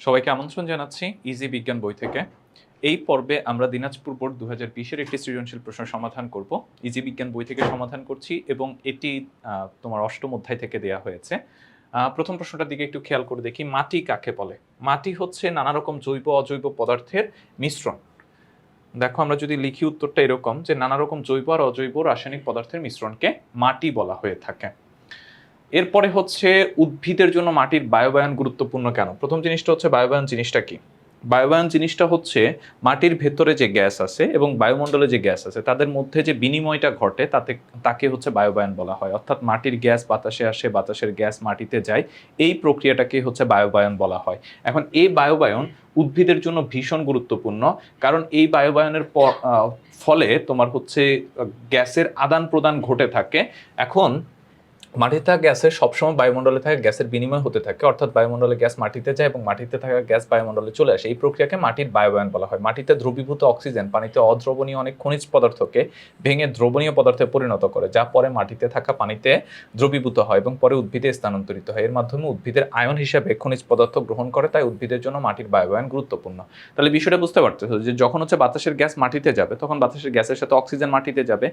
সবাইকে আমন্ত্রণ জানাচ্ছি ইজি বিজ্ঞান বই থেকে। এই পর্বে আমরা দিনাজপুর বোর্ড ২০২০-এর একটি সৃজনশীল প্রশ্ন সমাধান করব। ইজি বিজ্ঞান বই থেকে সমাধান করছি এবং এটি তোমার অষ্টম অধ্যায় থেকে দেয়া হয়েছে। প্রথম প্রশ্নটার দিকে একটু খেয়াল করে দেখি, মাটি কাকে বলে? মাটি হচ্ছে নানা রকম জৈব অজৈব পদার্থের মিশ্রণ। দেখো, আমরা যদি লিখি উত্তরটা এরকম যে নানা রকম জৈব আর অজৈব রাসায়নিক পদার্থের মিশ্রণকে মাটি বলা হয়ে থাকে। এরপরে হচ্ছে উদ্ভিদের জন্য মাটির বায়ুবায়ন গুরুত্বপূর্ণ কেন? প্রথম জিনিসটা হচ্ছে বায়ুবায়ন জিনিসটা কি? বায়ুবায়ন জিনিসটা হচ্ছে মাটির ভেতরে যে গ্যাস আছে এবং বায়ুমণ্ডলে যে গ্যাস আছে তাদের মধ্যে যে বিনিময়টা ঘটে তাকে হচ্ছে বায়ুবায়ন বলা হয়। অর্থাৎ মাটির গ্যাস বাতাসে আসে, বাতাসের গ্যাস মাটিতে যায়, এই প্রক্রিয়াটাকে হচ্ছে বায়ুবায়ন বলা হয়। এখন এই বায়ুবায়ন উদ্ভিদের জন্য ভীষণ গুরুত্বপূর্ণ, কারণ এই বায়ুবায়নের ফলে তোমার হচ্ছে গ্যাসের আদান প্রদান ঘটে থাকে। এখন মাটিতে থাকা গ্যাসের সবসময় বায়ুমণ্ডলে থাকা গ্যাসের বিনিময় হতে থাকে, অর্থাৎ বায়ুমণ্ডলে গ্যাস মাটিতে যায় এবং মাটিতে থাকা গ্যাস বায়ুমণ্ডলে চলে আসে। এই প্রক্রিয়াকে মাটির বায়ুবায়ন বলা হয়। মাটিতে দ্রবীভূত অক্সিজেন পানিতে অদ্রবণীয় অনেক খনিজ পদার্থকে ভেঙে দ্রবণীয় পদার্থে পরিণত করে, যা পরে মাটিতে থাকা পানিতে দ্রবীভূত হয় এবং পরে উদ্ভিদে স্থানান্তরিত হয়। এর মাধ্যমে উদ্ভিদের আয়ন হিসাবে খনিজ পদার্থ গ্রহণ করে, তাই উদ্ভিদের জন্য মাটির বায়ুবায়ন গুরুত্বপূর্ণ। তাহলে বিষয়টা বুঝতে পারতেছো যে যখন হচ্ছে বাতাসের গ্যাস মাটিতে যাবে তখন বাতাসের গ্যাসের সাথে অক্সিজেন মাটিতে যাবে।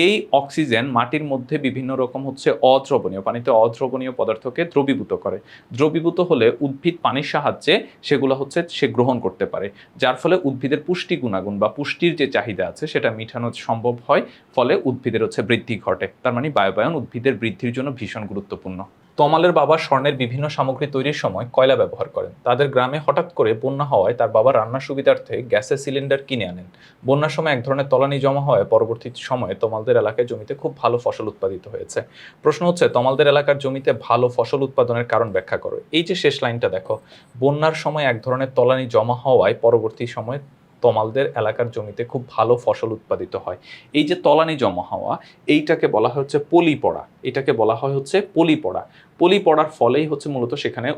এই অক্সিজেন মাটির মধ্যে বিভিন্ন রকম হচ্ছে অদ্রবণীয়, পানিতে অদ্রবণীয় পদার্থকে দ্রবীভূত করে। দ্রবীভূত হলে উদ্ভিদ পানির সাহায্যে সেগুলো হচ্ছে সে গ্রহণ করতে পারে, যার ফলে উদ্ভিদের পুষ্টি গুণাগুণ বা পুষ্টির যে চাহিদা আছে সেটা মেটানো সম্ভব হয়, ফলে উদ্ভিদের হচ্ছে বৃদ্ধি ঘটে। তার মানে বায়ুবায়ন উদ্ভিদের বৃদ্ধির জন্য ভীষণ গুরুত্বপূর্ণ। তমালের বাবা স্বর্ণের বিভিন্ন সামগ্রী তৈরির সময় কয়লা ব্যবহার করেন। তাদের গ্রামে হঠাৎ করে বন্যা হওয়ায় তার বাবা রান্নার সুবিধার্থে গ্যাসের সিলিন্ডার কিনে আনেন। বন্যার সময় এক ধরনের তলানি জমা হওয়ায় পরবর্তী সময়ে তমালদের এলাকায় জমিতে খুব ভালো ফসল উৎপাদিত হয়েছে। প্রশ্ন হচ্ছে, তমালদের এলাকার জমিতে ভালো ফসল উৎপাদনের কারণ ব্যাখ্যা করো। এই যে শেষ লাইনটা দেখো, বন্যার সময় এক ধরনের তলানি জমা হওয়ায় পরবর্তী সময়ে তমালদের এলাকার জমিতে খুব ভালো ফসল উৎপাদিত হয়। এই যে তলানি জমা হওয়া, এইটাকে বলা হয় হচ্ছে পলি পড়া। এটাকে বলা হয় হচ্ছে পলি পড়া। পলি পড়ার ফলেই হচ্ছে মূলত সেখানে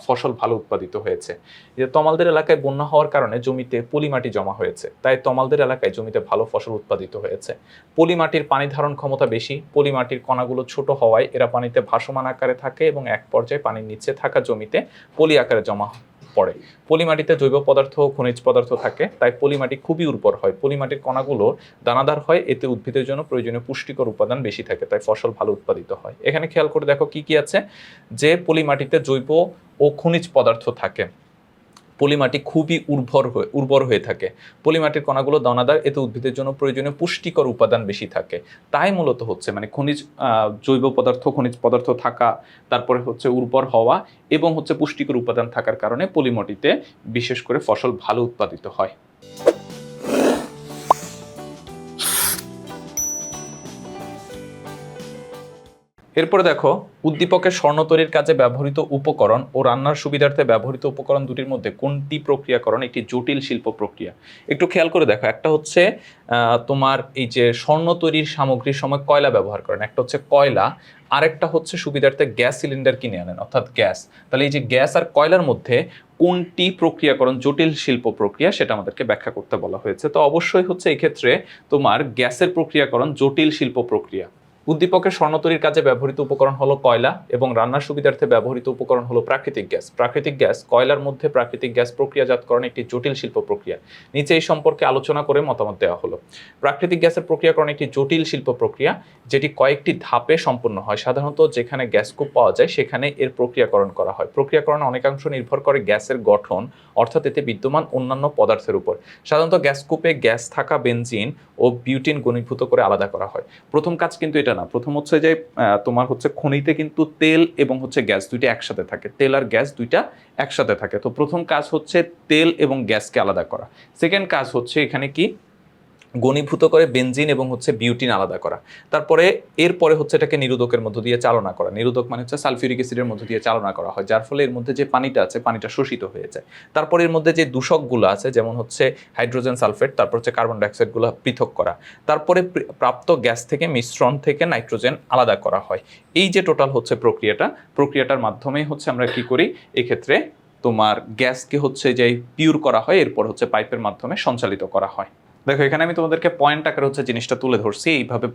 ফসল ভালো উৎপাদিত হয়েছে। যে তমালদের এলাকায় বন্যা হওয়ার কারণে জমিতে পলি মাটি জমা হয়েছে, তাই তমালদের এলাকায় জমিতে ভালো ফসল উৎপাদিত হয়েছে। পলি মাটির পানি ধারণ ক্ষমতা বেশি। পলি মাটির কণাগুলো ছোট হওয়ায় এরা পানিতে ভাসমান আকারে থাকে এবং এক পর্যায়ে পানির নিচে থাকা জমিতে পলি আকারে জমা পড়ে। পলিমাটিতে জৈব পদার্থ ও খনিজ পদার্থ থাকে, তাই পলিমাটি খুবই উর্বর হয়। পলিমাটির কণাগুলো দানাদার হয়, এতে উদ্ভিদের জন্য প্রয়োজনীয় পুষ্টিকর উপাদান বেশি থাকে, তাই ফসল ভালো উৎপাদিত হয়। এখানে খেয়াল করে দেখো কি কি আছে, যে পলিমাটিতে জৈব ও খনিজ পদার্থ থাকে, পলিমাটি খুবই উর্বর হয়ে থাকে, পলিমাটির কণাগুলো দানাদার, এতে উদ্ভিদের জন্য প্রয়োজনীয় পুষ্টিকর উপাদান বেশি থাকে। তাই মূলত হচ্ছে মানে জৈব পদার্থ খনিজ পদার্থ থাকা, তারপরে হচ্ছে উর্বর হওয়া এবং হচ্ছে পুষ্টিকর উপাদান থাকার কারণে পলিমাটিতে বিশেষ করে ফসল ভালো উৎপাদিত হয়। এরপরে দেখো, উদ্দীপকের স্বর্ণ তৈরির কাজে ব্যবহৃত উপকরণ ও রান্নার সুবিধার্থে ব্যবহৃত উপকরণ দুটির মধ্যে কোনটি প্রক্রিয়াকরণ একটি জটিল শিল্প প্রক্রিয়া? একটু খেয়াল করে দেখো, একটা হচ্ছে তোমার এই যে স্বর্ণ তৈরির সামগ্রীর সময় কয়লা ব্যবহার করেন, একটা হচ্ছে কয়লা, আরেকটা হচ্ছে সুবিধার্থে গ্যাস সিলিন্ডার কিনে আনেন, অর্থাৎ গ্যাস। তাহলে এই যে গ্যাস আর কয়লার মধ্যে কোনটি প্রক্রিয়াকরণ জটিল শিল্প প্রক্রিয়া, সেটা আমাদেরকে ব্যাখ্যা করতে বলা হয়েছে। তো অবশ্যই হচ্ছে এই ক্ষেত্রে তোমার গ্যাসের প্রক্রিয়াকরণ জটিল শিল্প প্রক্রিয়া। উদ্দীপকের স্বর্ণ তৈরির কাজে ব্যবহৃত উপকরণ হলো কয়লা এবং রান্নার সুবিধার্থে ব্যবহৃত উপকরণ হলো প্রাকৃতিক গ্যাস। প্রাকৃতিক গ্যাস, কয়লার মধ্যে প্রাকৃতিক গ্যাস প্রক্রিয়াজাতকরণ একটি জটিল শিল্প প্রক্রিয়া। নিচে এই সম্পর্কে আলোচনা করে মতামত দেওয়া হলো। প্রাকৃতিক গ্যাসের প্রক্রিয়াকরণ একটি জটিল শিল্প প্রক্রিয়া, যেটি কয়েকটি ধাপে সম্পন্ন হয়। সাধারণত যেখানে গ্যাস কূপ পাওয়া যায় সেখানে এর প্রক্রিয়াকরণ করা হয়। প্রক্রিয়াকরণ অনেকাংশ নির্ভর করে গ্যাসের গঠন, অর্থাৎ এতে বিদ্যমান অন্যান্য পদার্থের উপর। সাধারণত গ্যাস কূপে গ্যাস থাকা বেনজিন ও বিউটিন ঘনীভূত করে আলাদা করা হয়। প্রথম কাজ কিন্তু এটা না, প্রথম হচ্ছে যে তোমার হচ্ছে খনিতে কিন্তু তেল এবং হচ্ছে গ্যাস দুইটা একসাথে থাকে, তেল আর গ্যাস দুইটা একসাথে থাকে। তো প্রথম কাজ হচ্ছে তেল এবং গ্যাসকে আলাদা করা। সেকেন্ড কাজ হচ্ছে এখানে কি ঘনীভূত করে বেনজিন এবং হচ্ছে বিউটিন আলাদা করা। তারপরে এরপরে হচ্ছে এটাকে নিরোধকের মধ্য দিয়ে চালনা করা। নিরোধক মানে হচ্ছে সালফিউরিক অ্যাসিডের মধ্য দিয়ে চালনা করা হয়, যার ফলে এর মধ্যে যে পানিটা আছে পানিটা শোষিত হয়ে যায়। তারপরে এর মধ্যে যে দূষকগুলো আছে যেমন হচ্ছে হাইড্রোজেন সালফেট, তারপর হচ্ছে কার্বন ডাইঅক্সাইডগুলো পৃথক করা। তারপরে প্রাপ্ত গ্যাস থেকে মিশ্রণ থেকে নাইট্রোজেন আলাদা করা হয়। এই যে টোটাল হচ্ছে প্রক্রিয়াটার মাধ্যমেই হচ্ছে আমরা কি করি, এক্ষেত্রে তোমার গ্যাসকে হচ্ছে যে পিউর করা হয়, এরপর হচ্ছে পাইপের মাধ্যমে সঞ্চালিত করা হয়। দেখো এখানে আমি তোমাদেরকে পয়েন্ট আকারে হচ্ছে জিনিসটা তুলে ধরছি, এইভাবে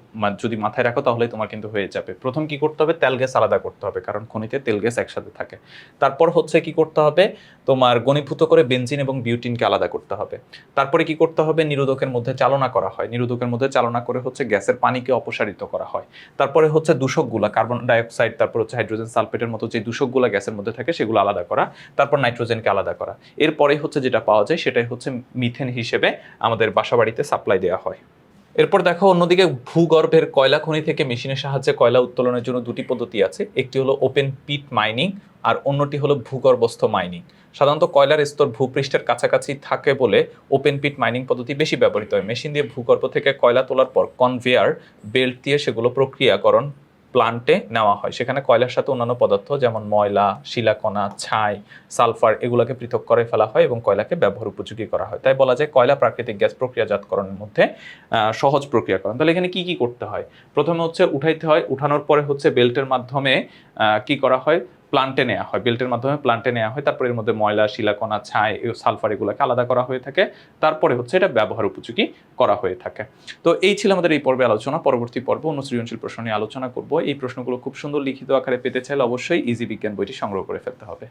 যদি মাথায় রাখো তাহলে তোমার কিন্তু হয়ে যাবে। প্রথম কি করতে হবে, তেল গ্যাস আলাদা করতে হবে, কারণ খনিতে তেল গ্যাস একসাথে থাকে। তারপর হচ্ছে কি করতে হবে, তোমার ঘনীভূত করে বেনজিন এবং বিউটিনকে আলাদা করতে হবে। তারপরে কি করতে হবে, নিরোধকের মধ্যে চালনা করা হয়, নিরোধকের মধ্যে চালনা করে হচ্ছে গ্যাসের পানিকে অপসারিত করা হয়। তারপরে হচ্ছে দূষকগুলা, কার্বন ডাইঅক্সাইড, তারপর হচ্ছে হাইড্রোজেন সালফেটের মতো যে দূষকগুলা গ্যাসের মধ্যে থাকে সেগুলো আলাদা করা, তারপর নাইট্রোজেনকে আলাদা করা। এরপরে হচ্ছে যেটা পাওয়া যায় সেটাই হচ্ছে মিথেন হিসেবে আমাদের বাসাবাড়িতে সাপ্লাই দেওয়া হয়। এরপর দেখো অন্যদিকে ভূগর্ভের কয়লা খনি থেকে মেশিনের সাহায্যে কয়লা উত্তোলনের জন্য দুটি পদ্ধতি আছে, একটি হলো ওপেন পিট মাইনিং আর অন্যটি হলো ভূগর্ভস্থ মাইনিং। সাধারণত কয়লার স্তর ভূপৃষ্ঠের কাছাকাছি থাকে বলে ওপেন পিট মাইনিং পদ্ধতি বেশি ব্যবহৃত হয়। মেশিন দিয়ে ভূগর্ভ থেকে কয়লা তোলার পর কনভেয়ার বেল্ট দিয়ে সেগুলো প্রক্রিয়াকরণ প্লান্টে নেওয়া হয়। সেখানে কয়লার সাথে অন্যান্য পদার্থ যেমন ময়লা, শিলাকণা, ছাই, সালফার এগুলোকে পৃথক করে ফেলা হয় এবং কয়লাকে ব্যবহার উপযোগী করা হয়। তাই বলা যায় কয়লা প্রাকৃতিক গ্যাস প্রক্রিয়াজাতকরণের মধ্যে সহজ প্রক্রিয়াকরণ। তাহলে এখানে কি কি করতে হয়, প্রথমে হচ্ছে উঠাইতে হয়, উঠানোর পরে হচ্ছে বেল্টের মাধ্যমে কি করা হয়, প্লান্টে নেওয়া হয়, বেল্টের মাধ্যমে প্লান্টে নেওয়া হয়। তারপরে এর মধ্যে ময়লা, শিলাকণা, ছাই, সালফার এগুলোকে আলাদা করা হয়ে থাকে। তারপরে হচ্ছে এটা ব্যবহার উপযোগী করা হয়ে থাকে। তো এই ছিল আমাদের এই পর্বে আলোচনা। পরবর্তী পর্ব অন্য সৃজনশীল প্রশ্ন নিয়ে আলোচনা করব। এই প্রশ্নগুলো খুব সুন্দর লিখিত আকারে পেতে চাইলে অবশ্যই ইজি বিজ্ঞান বইটি সংগ্রহ করে ফেলতে হবে।